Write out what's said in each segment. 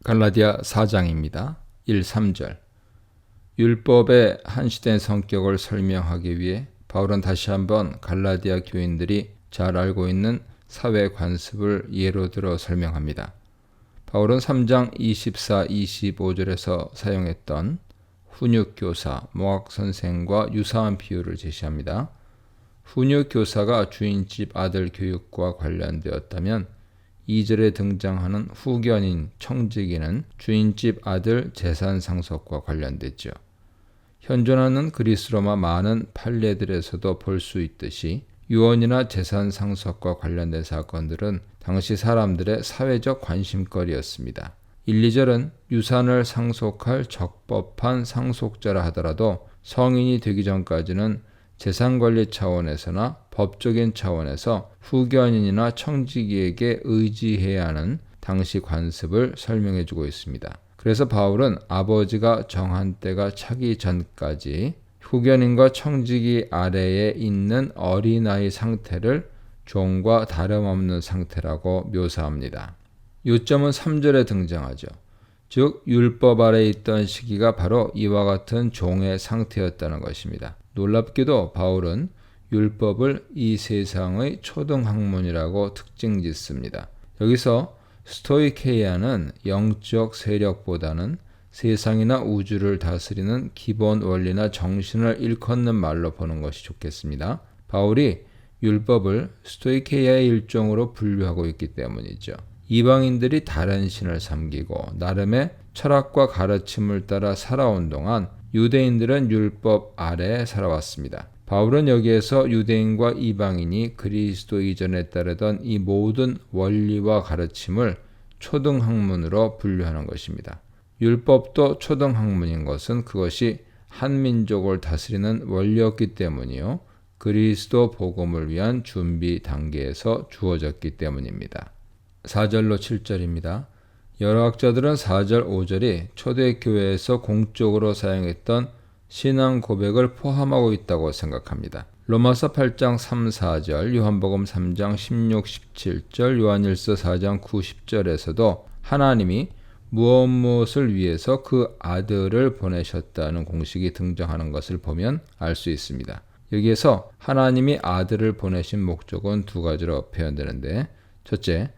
갈라디아 4장입니다. 1, 3절. 율법의 한시된 성격을 설명하기 위해 바울은 다시 한번 갈라디아 교인들이 잘 알고 있는 사회 관습을 예로 들어 설명합니다. 바울은 3장 24, 25절에서 사용했던 훈육교사, 몽학선생과 유사한 비유를 제시합니다. 훈육교사가 주인집 아들 교육과 관련되었다면 2절에 등장하는 후견인 청지기는 주인집 아들 재산 상속과 관련됐죠. 현존하는 그리스 로마 많은 판례들에서도 볼 수 있듯이 유언이나 재산 상속과 관련된 사건들은 당시 사람들의 사회적 관심거리였습니다. 1, 2절은 유산을 상속할 적법한 상속자라 하더라도 성인이 되기 전까지는 재산관리 차원에서나 법적인 차원에서 후견인이나 청지기에게 의지해야 하는 당시 관습을 설명해주고 있습니다. 그래서 바울은 아버지가 정한 때가 차기 전까지 후견인과 청지기 아래에 있는 어린아이 상태를 종과 다름없는 상태라고 묘사합니다. 요점은 3절에 등장하죠. 즉 율법 아래에 있던 시기가 바로 이와 같은 종의 상태였다는 것입니다. 놀랍게도 바울은 율법을 이 세상의 초등학문이라고 특징짓습니다. 여기서 스토이케이아는 영적 세력보다는 세상이나 우주를 다스리는 기본 원리나 정신을 일컫는 말로 보는 것이 좋겠습니다. 바울이 율법을 스토이케이아의 일종으로 분류하고 있기 때문이죠. 이방인들이 다른 신을 섬기고 나름의 철학과 가르침을 따라 살아온 동안 유대인들은 율법 아래에 살아왔습니다. 바울은 여기에서 유대인과 이방인이 그리스도 이전에 따르던 이 모든 원리와 가르침을 초등학문으로 분류하는 것입니다. 율법도 초등학문인 것은 그것이 한 민족을 다스리는 원리였기 때문이요. 그리스도 복음을 위한 준비 단계에서 주어졌기 때문입니다. 4절로 7절입니다. 여러 학자들은 4절, 5절이 초대교회에서 공적으로 사용했던 신앙 고백을 포함하고 있다고 생각합니다. 로마서 8장 3, 4절, 요한복음 3장 16, 17절, 요한일서 4장 9, 10절에서도 하나님이 무엇을 위해서 그 아들을 보내셨다는 공식이 등장하는 것을 보면 알 수 있습니다. 여기에서 하나님이 아들을 보내신 목적은 두 가지로 표현되는데, 첫째,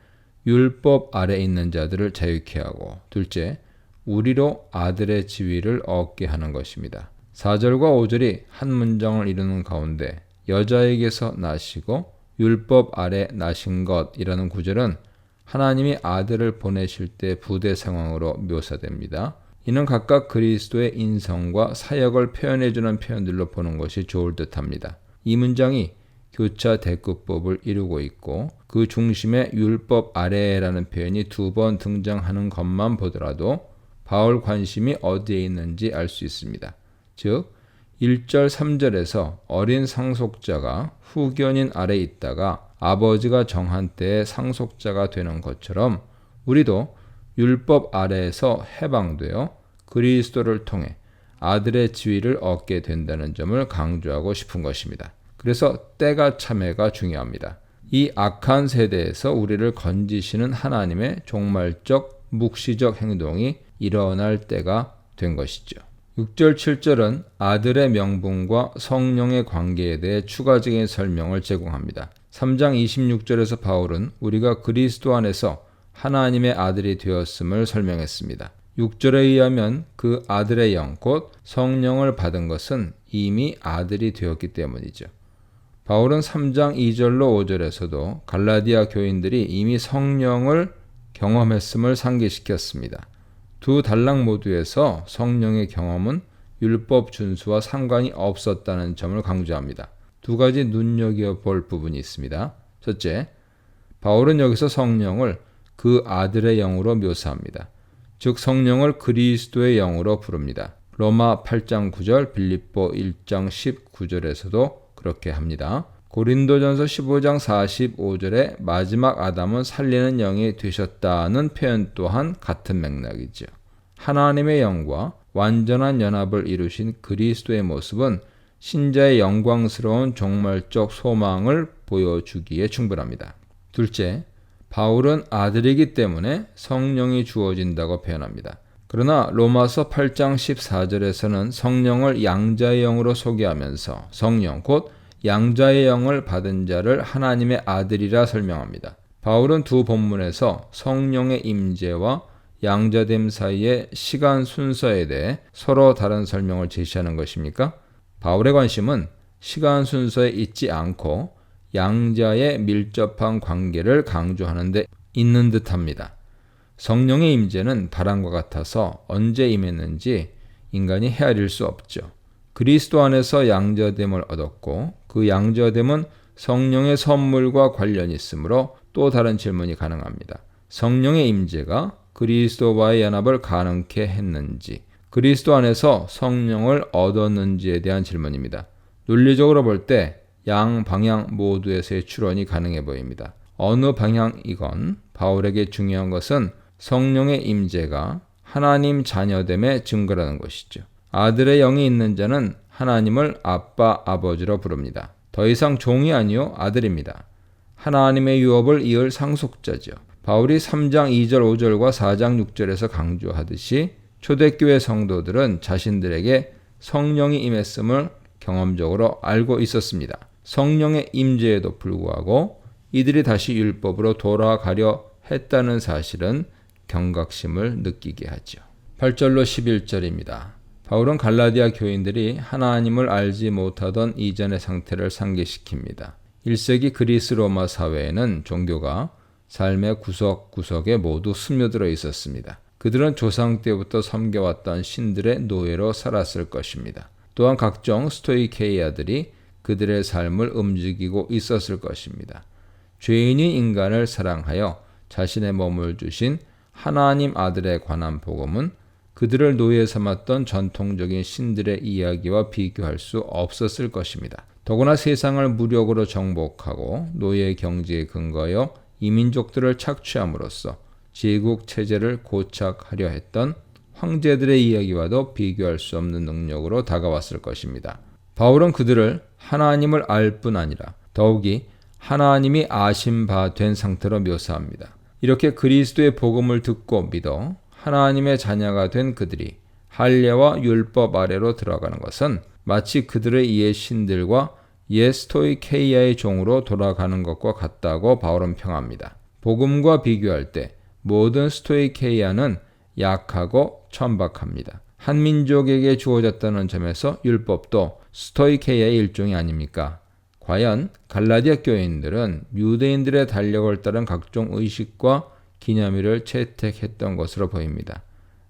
율법 아래 있는 자들을 자유케 하고, 둘째, 우리로 아들의 지위를 얻게 하는 것입니다. 4절과 5절이 한 문장을 이루는 가운데 여자에게서 나시고 율법 아래 나신 것이라는 구절은 하나님이 아들을 보내실 때 부대 상황으로 묘사됩니다. 이는 각각 그리스도의 인성과 사역을 표현해주는 표현들로 보는 것이 좋을 듯합니다. 이 문장이 교차 대꾸법을 이루고 있고 그 중심에 율법 아래라는 표현이 2번 등장하는 것만 보더라도 바울 관심이 어디에 있는지 알 수 있습니다. 즉 1절 3절에서 어린 상속자가 후견인 아래에 있다가 아버지가 정한 때에 상속자가 되는 것처럼 우리도 율법 아래에서 해방되어 그리스도를 통해 아들의 지위를 얻게 된다는 점을 강조하고 싶은 것입니다. 그래서 때가 참회가 중요합니다. 이 악한 세대에서 우리를 건지시는 하나님의 종말적 묵시적 행동이 일어날 때가 된 것이죠. 6절 7절은 아들의 명분과 성령의 관계에 대해 추가적인 설명을 제공합니다. 3장 26절에서 바울은 우리가 그리스도 안에서 하나님의 아들이 되었음을 설명했습니다. 6절에 의하면 그 아들의 영, 곧 성령을 받은 것은 이미 아들이 되었기 때문이죠. 바울은 3장 2절로 5절에서도 갈라디아 교인들이 이미 성령을 경험했음을 상기시켰습니다. 두 단락 모두에서 성령의 경험은 율법 준수와 상관이 없었다는 점을 강조합니다. 두 가지 눈여겨볼 부분이 있습니다. 첫째, 바울은 여기서 성령을 그 아들의 영으로 묘사합니다. 즉 성령을 그리스도의 영으로 부릅니다. 로마 8장 9절, 빌립보 1장 19절에서도 그렇게 합니다. 고린도전서 15장 45절에 마지막 아담은 살리는 영이 되셨다는 표현 또한 같은 맥락이죠. 하나님의 영과 완전한 연합을 이루신 그리스도의 모습은 신자의 영광스러운 종말적 소망을 보여주기에 충분합니다. 둘째, 바울은 아들이기 때문에 성령이 주어진다고 표현합니다. 그러나 로마서 8장 14절에서는 성령을 양자의 영으로 소개하면서 성령 곧 양자의 영을 받은 자를 하나님의 아들이라 설명합니다. 바울은 두 본문에서 성령의 임재와 양자됨 사이의 시간 순서에 대해 서로 다른 설명을 제시하는 것입니까? 바울의 관심은 시간 순서에 있지 않고 양자의 밀접한 관계를 강조하는 데 있는 듯합니다. 성령의 임재는 바람과 같아서 언제 임했는지 인간이 헤아릴 수 없죠. 그리스도 안에서 양자됨을 얻었고 그 양자됨은 성령의 선물과 관련이 있으므로 또 다른 질문이 가능합니다. 성령의 임재가 그리스도와의 연합을 가능케 했는지, 그리스도 안에서 성령을 얻었는지에 대한 질문입니다. 논리적으로 볼 때 양 방향 모두에서의 추론이 가능해 보입니다. 어느 방향이건 바울에게 중요한 것은 성령의 임재가 하나님 자녀됨의 증거라는 것이죠. 아들의 영이 있는 자는 하나님을 아빠, 아버지로 부릅니다. 더 이상 종이 아니요 아들입니다. 하나님의 유업을 이을 상속자죠. 바울이 3장 2절 5절과 4장 6절에서 강조하듯이 초대교회 성도들은 자신들에게 성령이 임했음을 경험적으로 알고 있었습니다. 성령의 임재에도 불구하고 이들이 다시 율법으로 돌아가려 했다는 사실은 경각심을 느끼게 하죠. 8절로 11절입니다. 바울은 갈라디아 교인들이 하나님을 알지 못하던 이전의 상태를 상기시킵니다. 1세기 그리스 로마 사회에는 종교가 삶의 구석구석에 모두 스며들어 있었습니다. 그들은 조상 때부터 섬겨왔던 신들의 노예로 살았을 것입니다. 또한 각종 스토이케이아들이 그들의 삶을 움직이고 있었을 것입니다. 죄인이 인간을 사랑하여 자신의 몸을 주신 하나님 아들에 관한 복음은 그들을 노예 삼았던 전통적인 신들의 이야기와 비교할 수 없었을 것입니다. 더구나 세상을 무력으로 정복하고 노예 경제에 근거하여 이민족들을 착취함으로써 제국 체제를 고착하려 했던 황제들의 이야기와도 비교할 수 없는 능력으로 다가왔을 것입니다. 바울은 그들을 하나님을 알 뿐 아니라 더욱이 하나님이 아신 바 된 상태로 묘사합니다. 이렇게 그리스도의 복음을 듣고 믿어 하나님의 자녀가 된 그들이 할례와 율법 아래로 들어가는 것은 마치 그들의 옛 신들과 옛 스토이케이아의 종으로 돌아가는 것과 같다고 바울은 평합니다. 복음과 비교할 때 모든 스토이케이아는 약하고 천박합니다. 한 민족에게 주어졌다는 점에서 율법도 스토이케이아의 일종이 아닙니까? 과연 갈라디아 교인들은 유대인들의 달력을 따른 각종 의식과 기념일을 채택했던 것으로 보입니다.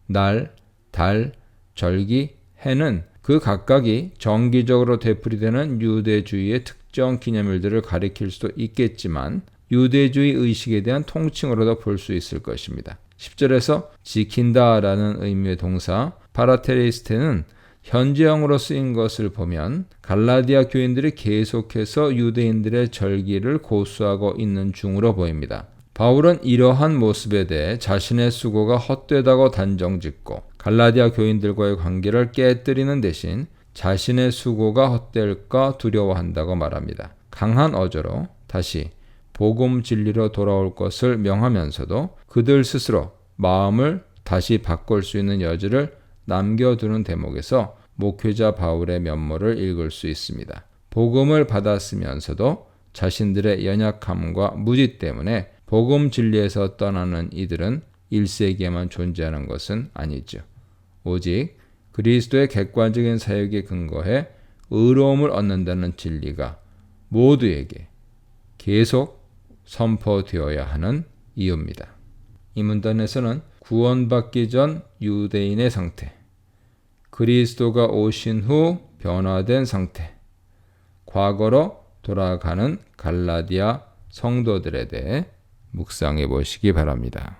날, 달, 절기, 해는 그 각각이 정기적으로 되풀이되는 유대주의의 특정 기념일들을 가리킬 수도 있겠지만 유대주의 의식에 대한 통칭으로도 볼 수 있을 것입니다. 10절에서 지킨다라는 의미의 동사 파라테레스테는 현재형으로 쓰인 것을 보면 갈라디아 교인들이 계속해서 유대인들의 절기를 고수하고 있는 중으로 보입니다. 바울은 이러한 모습에 대해 자신의 수고가 헛되다고 단정짓고 갈라디아 교인들과의 관계를 깨뜨리는 대신 자신의 수고가 헛될까 두려워한다고 말합니다. 강한 어조로 다시 복음 진리로 돌아올 것을 명하면서도 그들 스스로 마음을 다시 바꿀 수 있는 여지를 남겨두는 대목에서 목회자 바울의 면모를 읽을 수 있습니다. 복음을 받았으면서도 자신들의 연약함과 무지 때문에 복음 진리에서 떠나는 이들은 1세기에만 존재하는 것은 아니죠. 오직 그리스도의 객관적인 사역에 근거해 의로움을 얻는다는 진리가 모두에게 계속 선포되어야 하는 이유입니다. 이 문단에서는 구원받기 전 유대인의 상태, 그리스도가 오신 후 변화된 상태, 과거로 돌아가는 갈라디아 성도들에 대해 묵상해 보시기 바랍니다.